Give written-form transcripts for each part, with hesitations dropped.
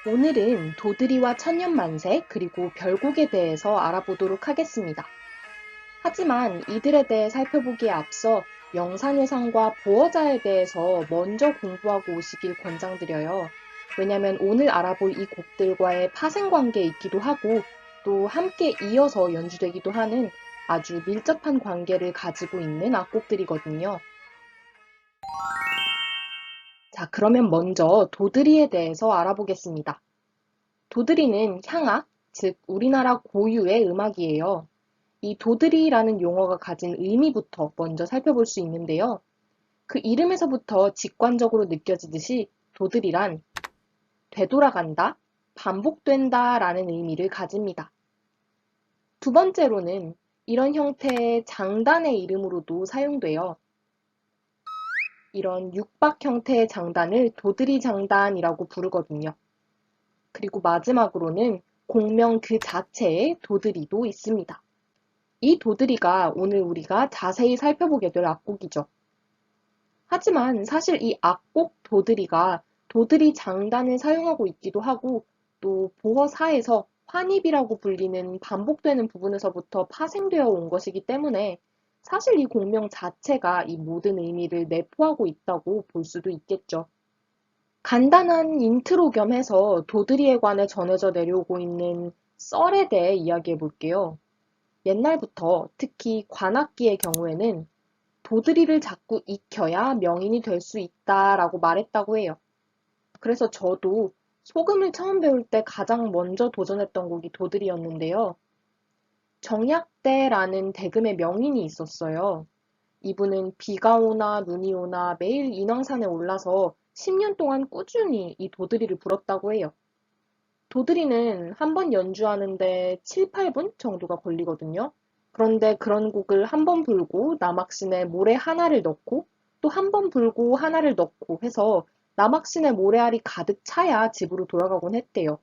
오늘은 도드리와 천년만세 그리고 별곡에 대해서 알아보도록 하겠습니다. 하지만 이들에 대해 살펴보기에 앞서 영산회상과 보어자에 대해서 먼저 공부하고 오시길 권장드려요. 왜냐면 오늘 알아볼 이 곡들과의 파생관계에 있기도 하고 또 함께 이어서 연주되기도 하는 아주 밀접한 관계를 가지고 있는 악곡들이거든요. 자, 그러면 먼저 도드리에 대해서 알아보겠습니다. 도드리는 향악, 즉 우리나라 고유의 음악이에요. 이 도드리라는 용어가 가진 의미부터 먼저 살펴볼 수 있는데요. 그 이름에서부터 직관적으로 느껴지듯이 도드리란 되돌아간다, 반복된다 라는 의미를 가집니다. 두 번째로는 이런 형태의 장단의 이름으로도 사용돼요. 이런 육박 형태의 장단을 도드리 장단이라고 부르거든요. 그리고 마지막으로는 공명 그 자체에 도드리도 있습니다. 이 도드리가 오늘 우리가 자세히 살펴보게 될 악곡이죠. 하지만 사실 이 악곡 도드리가 도드리 장단을 사용하고 있기도 하고 또 보허사에서 환입이라고 불리는 반복되는 부분에서부터 파생되어 온 것이기 때문에 사실 이 공명 자체가 이 모든 의미를 내포하고 있다고 볼 수도 있겠죠. 간단한 인트로 겸 해서 도드리에 관해 전해져 내려오고 있는 썰에 대해 이야기해 볼게요. 옛날부터 특히 관악기의 경우에는 도드리를 자꾸 익혀야 명인이 될 수 있다라고 말했다고 해요. 그래서 저도 소금을 처음 배울 때 가장 먼저 도전했던 곡이 도드리였는데요. 정약대라는 대금의 명인이 있었어요. 이분은 비가 오나 눈이 오나 매일 인왕산에 올라서 10년 동안 꾸준히 이 도드리를 불었다고 해요. 도드리는 한 번 연주하는데 7, 8분 정도가 걸리거든요. 그런데 그런 곡을 한 번 불고 남학신에 모래 하나를 넣고 또 한 번 불고 하나를 넣고 해서 남학신의 모래알이 가득 차야 집으로 돌아가곤 했대요.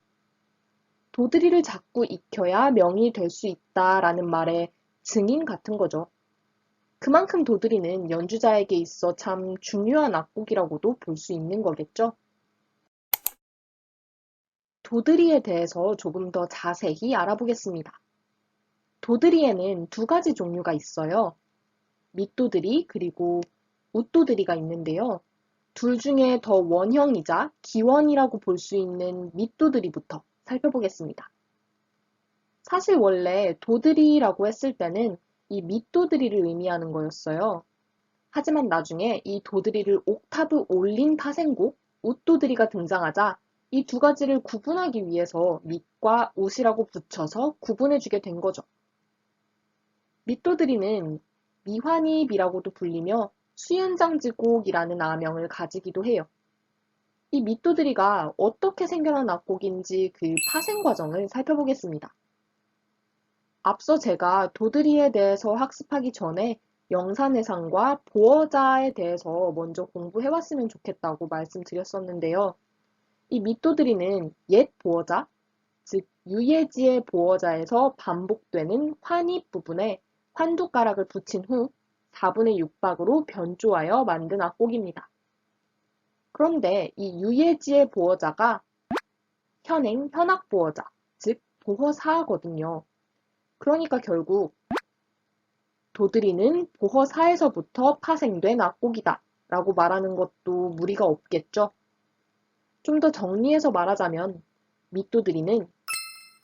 도드리를 자꾸 익혀야 명이 될 수 있다라는 말의 증인 같은 거죠. 그만큼 도드리는 연주자에게 있어 참 중요한 악곡이라고도 볼 수 있는 거겠죠. 도드리에 대해서 조금 더 자세히 알아보겠습니다. 도드리에는 두 가지 종류가 있어요. 밑도드리 그리고 웃도드리가 있는데요. 둘 중에 더 원형이자 기원이라고 볼 수 있는 밑도드리부터 살펴보겠습니다. 사실 원래 도드리라고 했을 때는 이 밑도드리를 의미하는 거였어요. 하지만 나중에 이 도드리를 옥타브 올린 파생곡 웃도드리가 등장하자 이 두 가지를 구분하기 위해서 밑과 웃이라고 붙여서 구분해주게 된 거죠. 밑도드리는 미환입이라고도 불리며 수연장지곡이라는 아명을 가지기도 해요. 이 밑도드리가 어떻게 생겨난 악곡인지 그 파생 과정을 살펴보겠습니다. 앞서 제가 도드리에 대해서 학습하기 전에 영산회상과 보어자에 대해서 먼저 공부해왔으면 좋겠다고 말씀드렸었는데요. 이 밑도드리는 옛 보어자, 즉 유예지의 보어자에서 반복되는 환입 부분에 환두가락을 붙인 후 4분의 6박으로 변조하여 만든 악곡입니다. 그런데 이 유예지의 보어자가 현행 현악 보어자, 즉 보허사거든요. 그러니까 결국 도드리는 보허사에서부터 파생된 악곡이다 라고 말하는 것도 무리가 없겠죠. 좀 더 정리해서 말하자면 밑도드리는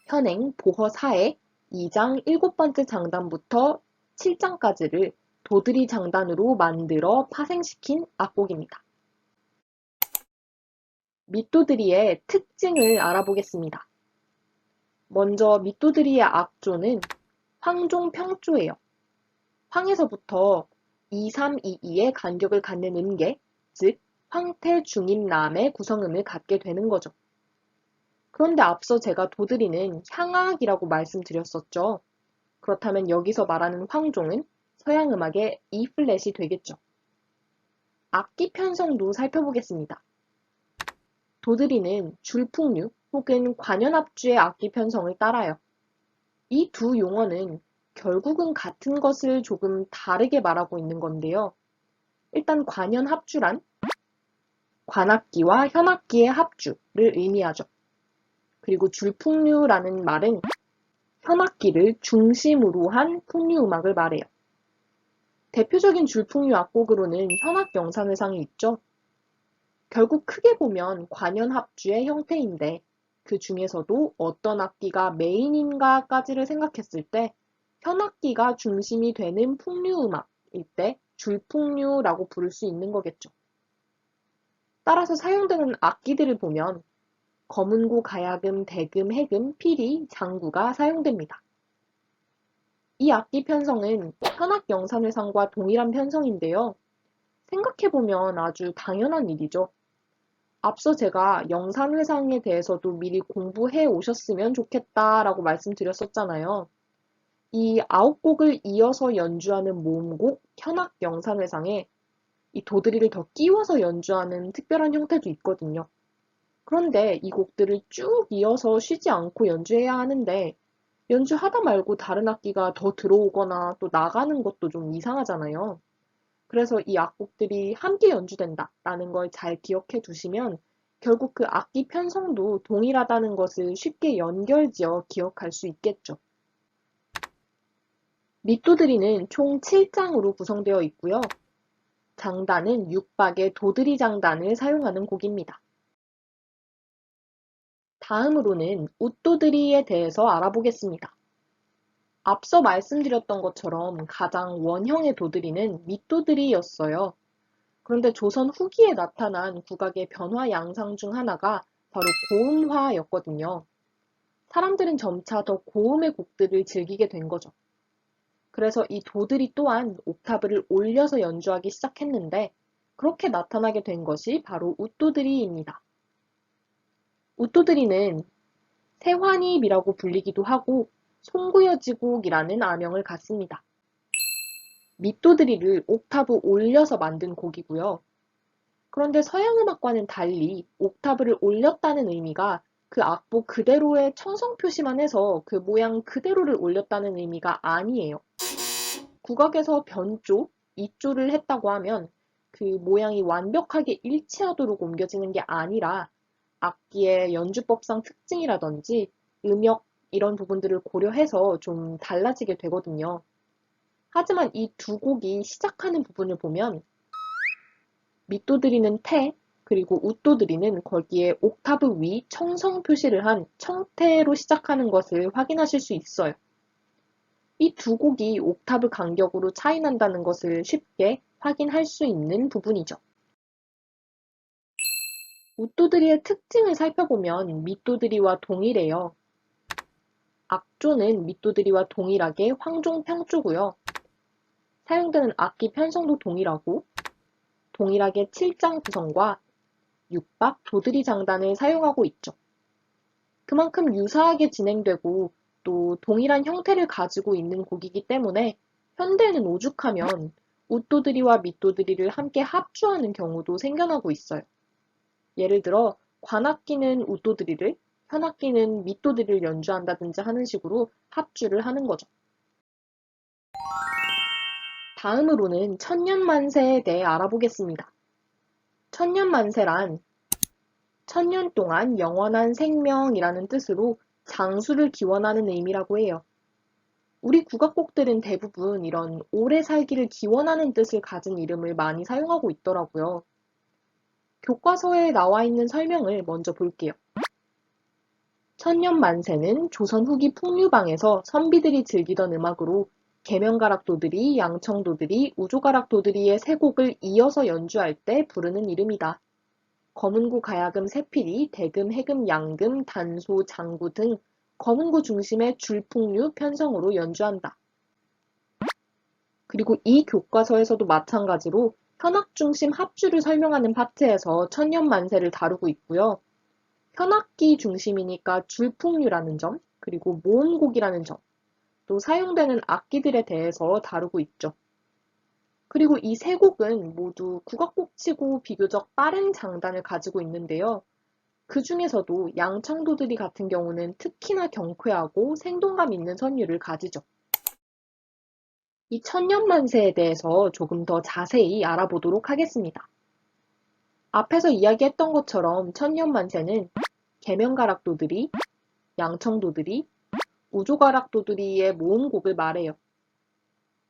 현행 보허사의 2장 7번째 장단부터 7장까지를 도드리 장단으로 만들어 파생시킨 악곡입니다. 밑도드리의 특징을 알아보겠습니다. 먼저 밑도드리의 악조는 황종평조예요. 황에서부터 2-3-2-2의 간격을 갖는 음계, 즉 황태중임남의 구성음을 갖게 되는 거죠. 그런데 앞서 제가 도드리는 향악이라고 말씀드렸었죠. 그렇다면 여기서 말하는 황종은 서양음악의 E플랫이 되겠죠. 악기 편성도 살펴보겠습니다. 도드리는 줄풍류 혹은 관현합주의 악기 편성을 따라요. 이 두 용어는 결국은 같은 것을 조금 다르게 말하고 있는 건데요. 일단 관현합주란 관악기와 현악기의 합주를 의미하죠. 그리고 줄풍류라는 말은 현악기를 중심으로 한 풍류음악을 말해요. 대표적인 줄풍류 악곡으로는 현악영산회상이 있죠. 결국 크게 보면 관현합주의 형태인데 그 중에서도 어떤 악기가 메인인가까지를 생각했을 때 현악기가 중심이 되는 풍류음악일 때 줄풍류라고 부를 수 있는 거겠죠. 따라서 사용되는 악기들을 보면 검은고, 가야금, 대금, 해금, 피리, 장구가 사용됩니다. 이 악기 편성은 현악영산회상과 동일한 편성인데요. 생각해보면 아주 당연한 일이죠. 앞서 제가 영산회상에 대해서도 미리 공부해 오셨으면 좋겠다라고 말씀드렸었잖아요. 이 9곡을 이어서 연주하는 모음곡 현악영산회상에 이 도드리를 더 끼워서 연주하는 특별한 형태도 있거든요. 그런데 이 곡들을 쭉 이어서 쉬지 않고 연주해야 하는데 연주하다 말고 다른 악기가 더 들어오거나 또 나가는 것도 좀 이상하잖아요. 그래서 이 악곡들이 함께 연주된다라는 걸 잘 기억해 두시면 결국 그 악기 편성도 동일하다는 것을 쉽게 연결지어 기억할 수 있겠죠. 밑도드리는 총 7장으로 구성되어 있고요. 장단은 6박의 도드리 장단을 사용하는 곡입니다. 다음으로는 웃도드리에 대해서 알아보겠습니다. 앞서 말씀드렸던 것처럼 가장 원형의 도드리는 밑도드리였어요. 그런데 조선 후기에 나타난 국악의 변화 양상 중 하나가 바로 고음화였거든요. 사람들은 점차 더 고음의 곡들을 즐기게 된 거죠. 그래서 이 도드리 또한 옥타브를 올려서 연주하기 시작했는데 그렇게 나타나게 된 것이 바로 웃도드리입니다. 웃도드리는 세환입이라고 불리기도 하고 송구여지곡이라는 아명을 갖습니다. 밑도드리를 옥타브 올려서 만든 곡이고요. 그런데 서양음악과는 달리 옥타브를 올렸다는 의미가 그 악보 그대로의 청성 표시만 해서 그 모양 그대로를 올렸다는 의미가 아니에요. 국악에서 변조, 이조를 했다고 하면 그 모양이 완벽하게 일치하도록 옮겨지는 게 아니라 악기의 연주법상 특징이라든지 음역 이런 부분들을 고려해서 좀 달라지게 되거든요. 하지만 이 두 곡이 시작하는 부분을 보면 밑도드리는 태, 그리고 웃도드리는 거기에 옥타브 위 청성 표시를 한 청태로 시작하는 것을 확인하실 수 있어요. 이 두 곡이 옥타브 간격으로 차이 난다는 것을 쉽게 확인할 수 있는 부분이죠. 웃도드리의 특징을 살펴보면 밑도드리와 동일해요. 악조는 밑도드리와 동일하게 황종평조고요. 사용되는 악기 편성도 동일하고 동일하게 7장 구성과 6박 도드리 장단을 사용하고 있죠. 그만큼 유사하게 진행되고 또 동일한 형태를 가지고 있는 곡이기 때문에 현대에는 오죽하면 웃도드리와 밑도드리를 함께 합주하는 경우도 생겨나고 있어요. 예를 들어 관악기는 웃도드리를, 현악기는 밑도드리를 연주한다든지 하는 식으로 합주를 하는 거죠. 다음으로는 천년만세에 대해 알아보겠습니다. 천년만세란 천년 동안 영원한 생명이라는 뜻으로 장수를 기원하는 의미라고 해요. 우리 국악곡들은 대부분 이런 오래 살기를 기원하는 뜻을 가진 이름을 많이 사용하고 있더라고요. 교과서에 나와 있는 설명을 먼저 볼게요. 천년만세는 조선 후기 풍류방에서 선비들이 즐기던 음악으로 계명가락도들이, 양청도들이, 우조가락도들이의 세 곡을 이어서 연주할 때 부르는 이름이다. 검은구, 가야금, 새피리, 대금, 해금, 양금, 단소, 장구 등 검은구 중심의 줄풍류 편성으로 연주한다. 그리고 이 교과서에서도 마찬가지로 현악 중심 합주를 설명하는 파트에서 천년만세를 다루고 있고요. 현악기 중심이니까 줄풍류라는 점, 그리고 모음곡이라는 점, 또 사용되는 악기들에 대해서 다루고 있죠. 그리고 이 세 곡은 모두 국악곡치고 비교적 빠른 장단을 가지고 있는데요. 그 중에서도 양청도들이 같은 경우는 특히나 경쾌하고 생동감 있는 선율을 가지죠. 이 천년만세에 대해서 조금 더 자세히 알아보도록 하겠습니다. 앞에서 이야기했던 것처럼 천년만세는 계명가락도들이 양청도들이, 우조가락도들이의 모음곡을 말해요.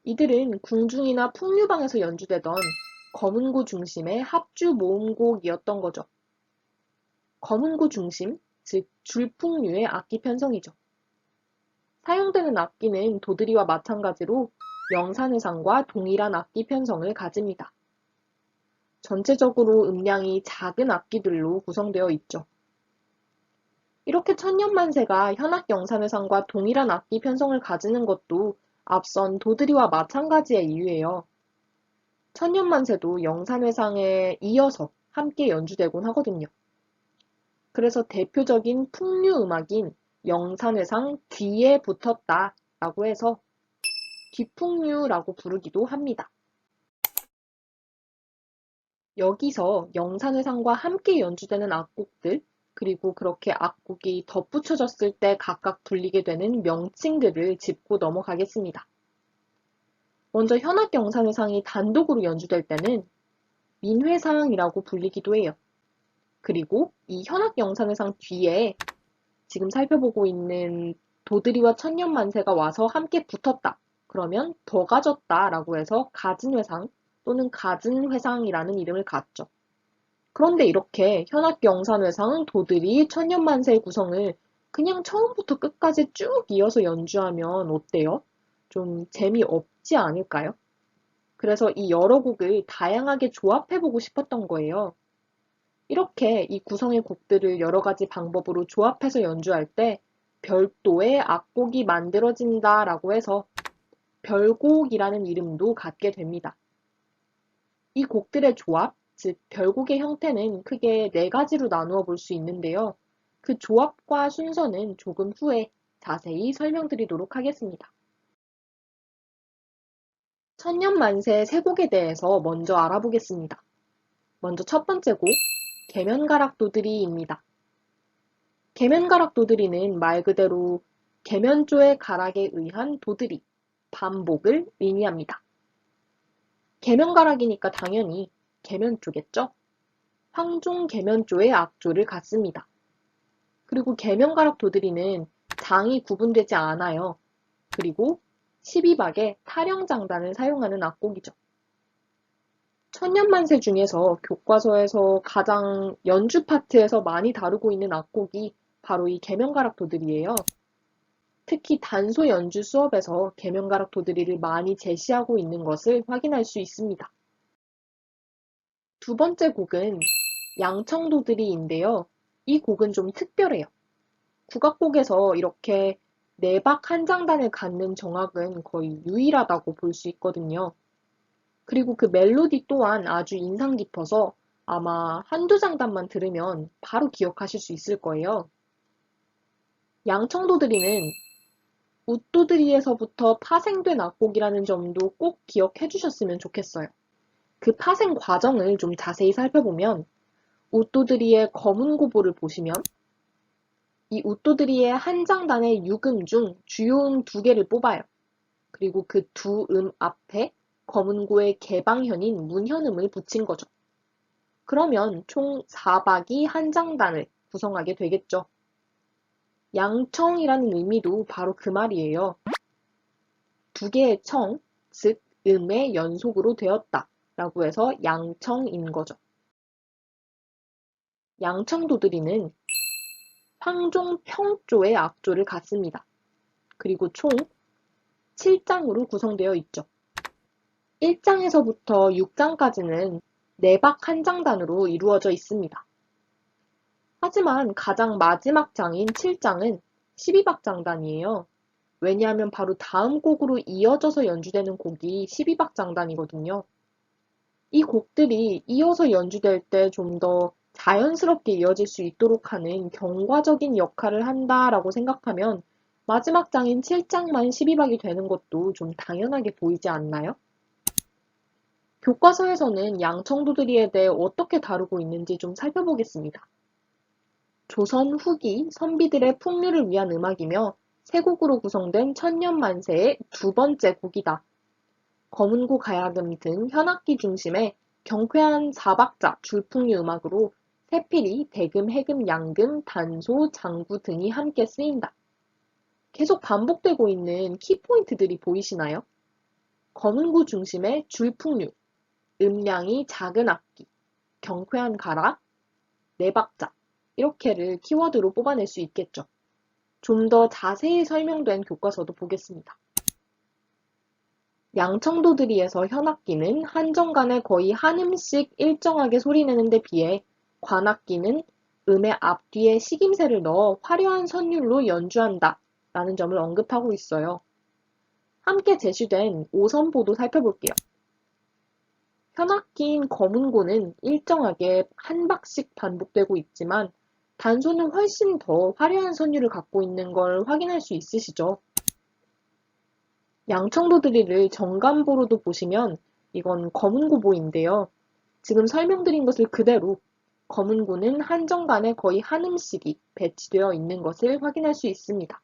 이들은 궁중이나 풍류방에서 연주되던 검은고 중심의 합주 모음곡이었던 거죠. 검은고 중심, 즉 줄풍류의 악기 편성이죠. 사용되는 악기는 도드리와 마찬가지로 영산회상과 동일한 악기 편성을 가집니다. 전체적으로 음량이 작은 악기들로 구성되어 있죠. 이렇게 천년만세가 현악 영산회상과 동일한 악기 편성을 가지는 것도 앞선 도드리와 마찬가지의 이유예요. 천년만세도 영산회상에 이어서 함께 연주되곤 하거든요. 그래서 대표적인 풍류 음악인 영산회상 뒤에 붙었다 라고 해서 뒤풍류라고 부르기도 합니다. 여기서 영산회상과 함께 연주되는 악곡들, 그리고 그렇게 악곡이 덧붙여졌을 때 각각 불리게 되는 명칭들을 짚고 넘어가겠습니다. 먼저 현악 영산회상이 단독으로 연주될 때는 민회상이라고 불리기도 해요. 그리고 이 현악 영산회상 뒤에 지금 살펴보고 있는 도드리와 천년만세가 와서 함께 붙었다. 그러면 더 가졌다 라고 해서 가진회상 또는 가진회상이라는 이름을 갖죠. 그런데 이렇게 현악 영산회상, 도드리, 천년만세의 구성을 그냥 처음부터 끝까지 쭉 이어서 연주하면 어때요? 좀 재미없지 않을까요? 그래서 이 여러 곡을 다양하게 조합해보고 싶었던 거예요. 이렇게 이 구성의 곡들을 여러 가지 방법으로 조합해서 연주할 때 별도의 악곡이 만들어진다라고 해서 별곡이라는 이름도 갖게 됩니다. 이 곡들의 조합, 즉 별곡의 형태는 크게 네 가지로 나누어 볼 수 있는데요. 그 조합과 순서는 조금 후에 자세히 설명드리도록 하겠습니다. 천년만세 세 곡에 대해서 먼저 알아보겠습니다. 먼저 첫 번째 곡, 계면가락도드리입니다. 계면가락도드리는 말 그대로 계면조의 가락에 의한 도드리, 반복을 의미합니다. 계면가락이니까 당연히 계면조겠죠? 황종 계면조의 악조를 갖습니다. 그리고 계면가락 도드리는 장이 구분되지 않아요. 그리고 12박의 타령장단을 사용하는 악곡이죠. 천년만세 중에서 교과서에서 가장 연주 파트에서 많이 다루고 있는 악곡이 바로 이 계면가락 도드리예요. 특히 단소 연주 수업에서 계면가락 도드리를 많이 제시하고 있는 것을 확인할 수 있습니다. 두 번째 곡은 양청도드리인데요. 이 곡은 좀 특별해요. 국악곡에서 이렇게 네박 한 장단을 갖는 정악은 거의 유일하다고 볼 수 있거든요. 그리고 그 멜로디 또한 아주 인상 깊어서 아마 한두 장단만 들으면 바로 기억하실 수 있을 거예요. 양청도드리는 웃도드리에서부터 파생된 악곡이라는 점도 꼭 기억해 주셨으면 좋겠어요. 그 파생 과정을 좀 자세히 살펴보면 웃도드리의 검은 고보를 보시면 이 웃도드리의 한 장단의 육음 중 주요 음 두 개를 뽑아요. 그리고 그 두 음 앞에 검은고의 개방현인 문현음을 붙인 거죠. 그러면 총 4박이 한 장단을 구성하게 되겠죠. 양청이라는 의미도 바로 그 말이에요. 두 개의 청, 즉 음의 연속으로 되었다 라고 해서 양청인 거죠. 양청도드리는 황종평조의 악조를 갖습니다. 그리고 총 7장으로 구성되어 있죠. 1장에서부터 6장까지는 4박 한 장단으로 이루어져 있습니다. 하지만 가장 마지막 장인 7장은 12박 장단이에요. 왜냐하면 바로 다음 곡으로 이어져서 연주되는 곡이 12박 장단이거든요. 이 곡들이 이어서 연주될 때 좀 더 자연스럽게 이어질 수 있도록 하는 경과적인 역할을 한다라고 생각하면 마지막 장인 7장만 12박이 되는 것도 좀 당연하게 보이지 않나요? 교과서에서는 양청도드리에 대해 어떻게 다루고 있는지 좀 살펴보겠습니다. 조선 후기 선비들의 풍류를 위한 음악이며 세 곡으로 구성된 천년만세의 두 번째 곡이다. 검은고 가야금 등 현악기 중심의 경쾌한 4박자 줄풍류 음악으로 태필이 대금, 해금, 양금, 단소, 장구 등이 함께 쓰인다. 계속 반복되고 있는 키포인트들이 보이시나요? 검은구 중심의 줄풍류, 음량이 작은 악기, 경쾌한 가락, 네 박자 이렇게를 키워드로 뽑아낼 수 있겠죠. 좀 더 자세히 설명된 교과서도 보겠습니다. 양청도들이에서 현악기는 한정간에 거의 한 음씩 일정하게 소리내는 데 비해 관악기는 음의 앞뒤에 식임새를 넣어 화려한 선율로 연주한다 라는 점을 언급하고 있어요. 함께 제시된 5선보도 살펴볼게요. 현악기인 검은고는 일정하게 한 박씩 반복되고 있지만 단소는 훨씬 더 화려한 선율을 갖고 있는 걸 확인할 수 있으시죠? 양청도드리를 정감보로도 보시면 이건 검은고보인데요. 지금 설명드린 것을 그대로 검은고는 한정간에 거의 한 음씩이 배치되어 있는 것을 확인할 수 있습니다.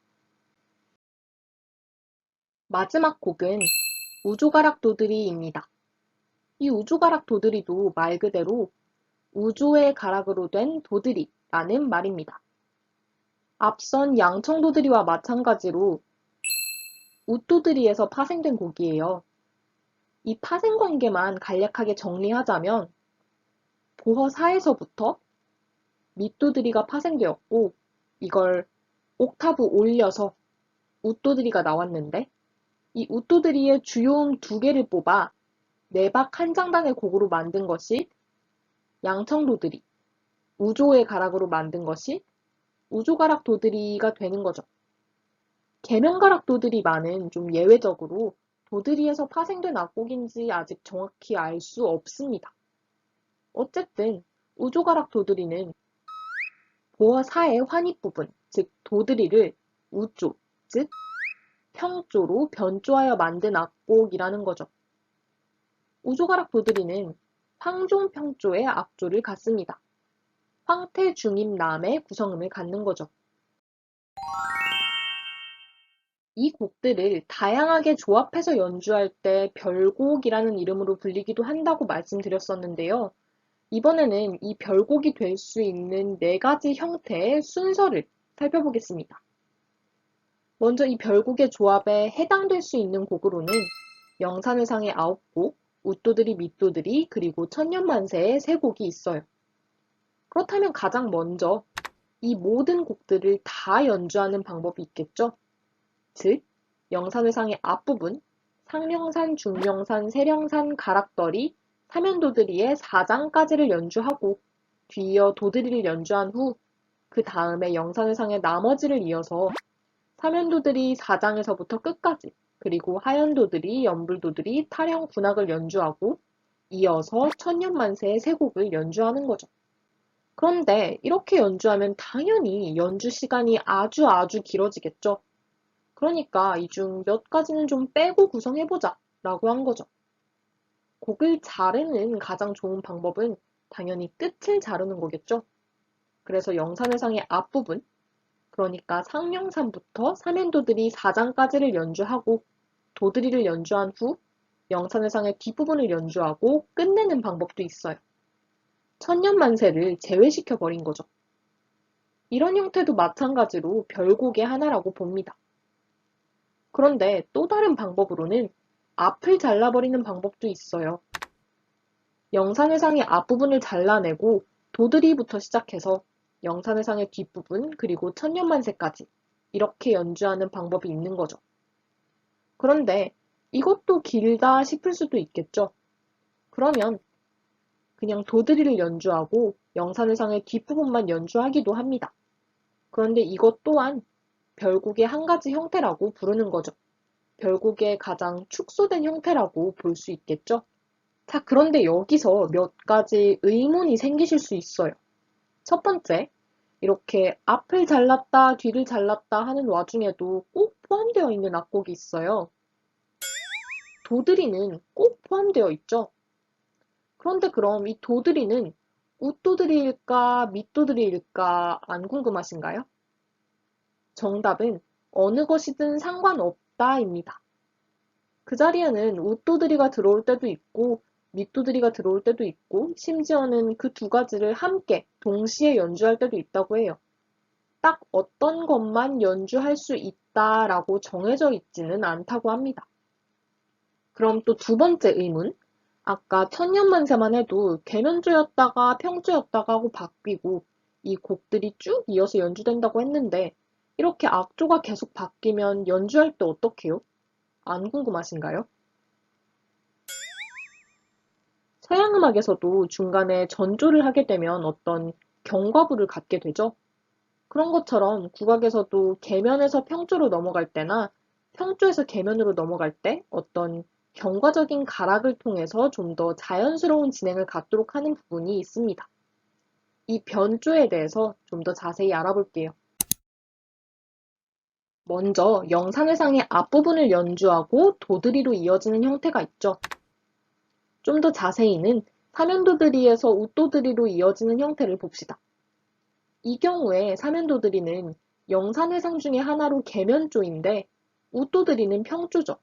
마지막 곡은 우조가락 도드리입니다. 이 우조가락 도드리도 말 그대로 우조의 가락으로 된 도드리라는 말입니다. 앞선 양청도드리와 마찬가지로 웃도드리에서 파생된 곡이에요. 이 파생 관계만 간략하게 정리하자면 보허사에서부터 밑도드리가 파생되었고 이걸 옥타브 올려서 웃도드리가 나왔는데 이 웃도드리의 주요음 두 개를 뽑아 네박 한 장단의 곡으로 만든 것이 양청도드리, 우조의 가락으로 만든 것이 우조가락 도드리가 되는 거죠. 계명가락 도드리만은 좀 예외적으로 도드리에서 파생된 악곡인지 아직 정확히 알 수 없습니다. 어쨌든 우조가락 도드리는 보어사의 환입 부분, 즉 도드리를 우조, 즉 평조로 변조하여 만든 악곡이라는 거죠. 우조가락 도드리는 황종평조의 악조를 갖습니다. 황태중임남의 구성음을 갖는 거죠. 이 곡들을 다양하게 조합해서 연주할 때 별곡이라는 이름으로 불리기도 한다고 말씀드렸었는데요. 이번에는 이 별곡이 될 수 있는 네 가지 형태의 순서를 살펴보겠습니다. 먼저 이 별곡의 조합에 해당될 수 있는 곡으로는 영산회상의 9곡, 웃도드리, 밑도드리, 그리고 천년만세의 3곡이 있어요. 그렇다면 가장 먼저 이 모든 곡들을 다 연주하는 방법이 있겠죠? 즉, 영산회상의 앞부분, 상령산, 중령산, 세령산, 가락더리, 사면도드리의 4장까지를 연주하고 뒤이어 도드리를 연주한 후 그 다음에 영산회상의 나머지를 이어서 사면도들이 4장에서부터 끝까지 그리고 하연도들이, 연불도들이, 타령, 군악을 연주하고 이어서 천년만세의 3곡을 연주하는 거죠. 그런데 이렇게 연주하면 당연히 연주 시간이 아주 길어지겠죠. 그러니까 이 중 몇 가지는 좀 빼고 구성해보자 라고 한 거죠. 곡을 자르는 가장 좋은 방법은 당연히 끝을 자르는 거겠죠. 그래서 영산회상의 앞부분, 그러니까 상령산부터 사면도들이 4장까지를 연주하고 도드리를 연주한 후 영산회상의 뒷부분을 연주하고 끝내는 방법도 있어요. 천년만세를 제외시켜버린 거죠. 이런 형태도 마찬가지로 별곡의 하나라고 봅니다. 그런데 또 다른 방법으로는 앞을 잘라버리는 방법도 있어요. 영산회상의 앞부분을 잘라내고 도드리부터 시작해서 영산회상의 뒷부분 그리고 천년만세까지 이렇게 연주하는 방법이 있는 거죠. 그런데 이것도 길다 싶을 수도 있겠죠. 그러면 그냥 도드리를 연주하고 영산회상의 뒷부분만 연주하기도 합니다. 그런데 이것 또한 별곡의 한 가지 형태라고 부르는 거죠. 별곡의 가장 축소된 형태라고 볼 수 있겠죠. 자, 그런데 여기서 몇 가지 의문이 생기실 수 있어요. 첫 번째, 이렇게 앞을 잘랐다, 뒤를 잘랐다 하는 와중에도 꼭 포함되어 있는 악곡이 있어요. 도드리는 꼭 포함되어 있죠. 그런데 그럼 이 도드리는 웃도드리일까, 밑도드리일까 안 궁금하신가요? 정답은 어느 것이든 상관없다입니다. 그 자리에는 웃도드리가 들어올 때도 있고 밑도들이가 들어올 때도 있고 심지어는 그 두 가지를 함께 동시에 연주할 때도 있다고 해요. 딱 어떤 것만 연주할 수 있다라고 정해져 있지는 않다고 합니다. 그럼 또 두 번째 의문. 아까 천년만세만 해도 계면조였다가 평조였다가 하고 바뀌고 이 곡들이 쭉 이어서 연주된다고 했는데 이렇게 악조가 계속 바뀌면 연주할 때 어떡해요? 안 궁금하신가요? 서양 음악에서도 중간에 전조를 하게 되면 어떤 경과부를 갖게 되죠. 그런 것처럼 국악에서도 계면에서 평조로 넘어갈 때나 평조에서 계면으로 넘어갈 때 어떤 경과적인 가락을 통해서 좀 더 자연스러운 진행을 갖도록 하는 부분이 있습니다. 이 변조에 대해서 좀 더 자세히 알아볼게요. 먼저 영산회상의 앞부분을 연주하고 도드리로 이어지는 형태가 있죠. 좀 더 자세히는 사면도드리에서 웃도드리로 이어지는 형태를 봅시다. 이 경우에 사면도드리는 영산회상 중의 하나로 계면조인데 웃도드리는 평조죠.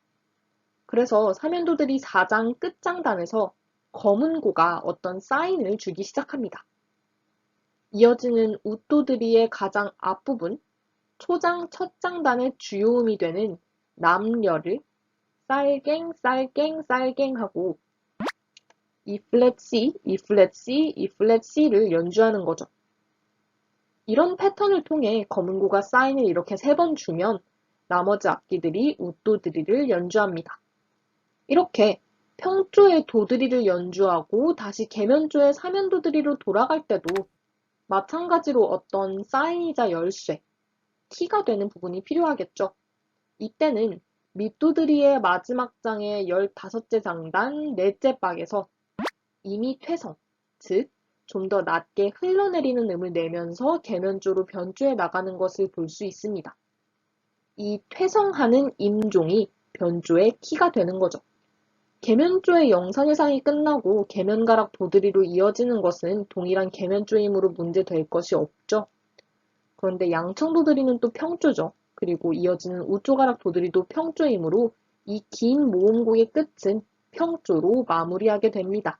그래서 사면도들이 4장 끝장단에서 검은고가 어떤 사인을 주기 시작합니다. 이어지는 웃도드리의 가장 앞부분, 초장 첫 장단의 주요음이 되는 남려를 쌀갱 쌀갱 쌀갱 하고 E 플랫 C, E 플랫 C, E 플랫 C를 연주하는 거죠. 이런 패턴을 통해 검은고가 사인을 이렇게 3번 주면 나머지 악기들이 웃도드리를 연주합니다. 이렇게 평조의 도드리를 연주하고 다시 계면조의 사면도드리로 돌아갈 때도 마찬가지로 어떤 사인이자 열쇠, 키가 되는 부분이 필요하겠죠. 이때는 밑도드리의 마지막 장의 15째 장단 넷째 박에서 이미 퇴성, 즉 좀 더 낮게 흘러내리는 음을 내면서 계면조로 변조해 나가는 것을 볼 수 있습니다. 이 퇴성하는 임종이 변조의 키가 되는 거죠. 계면조의 영산회상이 끝나고 계면가락 도드리로 이어지는 것은 동일한 계면조이므로 문제될 것이 없죠. 그런데 양청도드리는 또 평조죠. 그리고 이어지는 우조가락 도드리도 평조이므로 이 긴 모음곡의 끝은 평조로 마무리하게 됩니다.